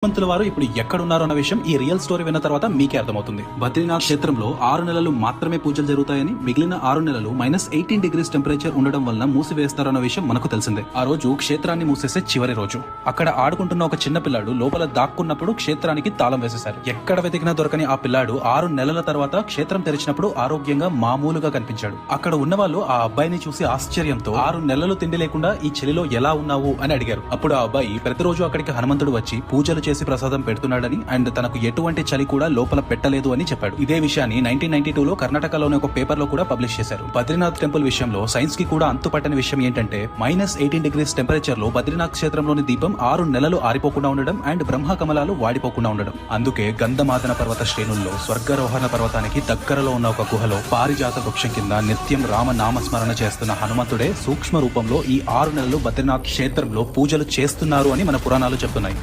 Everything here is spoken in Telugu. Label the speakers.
Speaker 1: హనుమంతుల వారు ఇప్పుడు ఎక్కడున్నారు అన్న విషయం ఈ రియల్ స్టోరీ విన్న తర్వాత మీకే అర్థమవుతుంది. బద్రీనాథ్ క్షేత్రంలో 6 నెలలు మాత్రమే పూజలు జరుగుతాయని, మిగిలిన 6 నెలలు -18 డిగ్రీస్ టెంపరేచర్ ఉండడం వల్ల మూసివేస్తారన్న విషయం మనకు తెలిసిందే. ఆ రోజు క్షేత్రాన్ని మూసేసే చివరి రోజు. అక్కడ ఆడుకుంటున్న ఒక చిన్న పిల్లాడు లోపల దాక్కున్నప్పుడు క్షేత్రానికి తాళం వేసేశారు. ఎక్కడ వెతికినా దొరకని ఆ పిల్లాడు 6 నెలల తర్వాత క్షేత్రం తెరిచినప్పుడు ఆరోగ్యంగా మామూలుగా కనిపించాడు. అక్కడ ఉన్న వాళ్ళు ఆ అబ్బాయిని చూసి ఆశ్చర్యంతో 6 నెలలు తిండి లేకుండా ఈ చలిలో ఎలా ఉన్నావు అని అడిగారు. అప్పుడు ఆ అబ్బాయి ప్రతిరోజు అక్కడికి హనుమంతుడు వచ్చి పూజలు చేసి ప్రసాదం పెడుతున్నాడని, అండ్ తనకు ఎటువంటి చలి కూడా లోపల పెట్టలేదు అని చెప్పాడు. ఇదే విషయాన్ని 1992లో కర్ణాటకలోని ఒక పేపర్ లో కూడా పబ్లిష్ చేశారు. బద్రీనాథ్ టెంపుల్ విషయంలో సైన్స్ కి కూడా అంతుపట్టని విషయం ఏంటంటే -18 డిగ్రీస్ టెంపరేచర్ లో బద్రీనాథ్ క్షేత్రంలోని దీపం 6 నెలలు ఆరిపోకుండా ఉండడం అండ్ బ్రహ్మ కమలాలు వాడిపోకుండా ఉండడం. అందుకే గంధమాదన పర్వత శ్రేణుల్లో స్వర్గారోహణ పర్వతానికి దగ్గరలో ఉన్న ఒక గుహలో పారిజాత వృక్షం కింద నిత్యం రామ నామస్మరణ చేస్తున్న హనుమంతుడే సూక్ష్మ రూపంలో ఈ 6 నెలలు బద్రీనాథ్ క్షేత్రంలో పూజలు చేస్తున్నారు అని మన పురాణాలు చెప్తున్నాయి.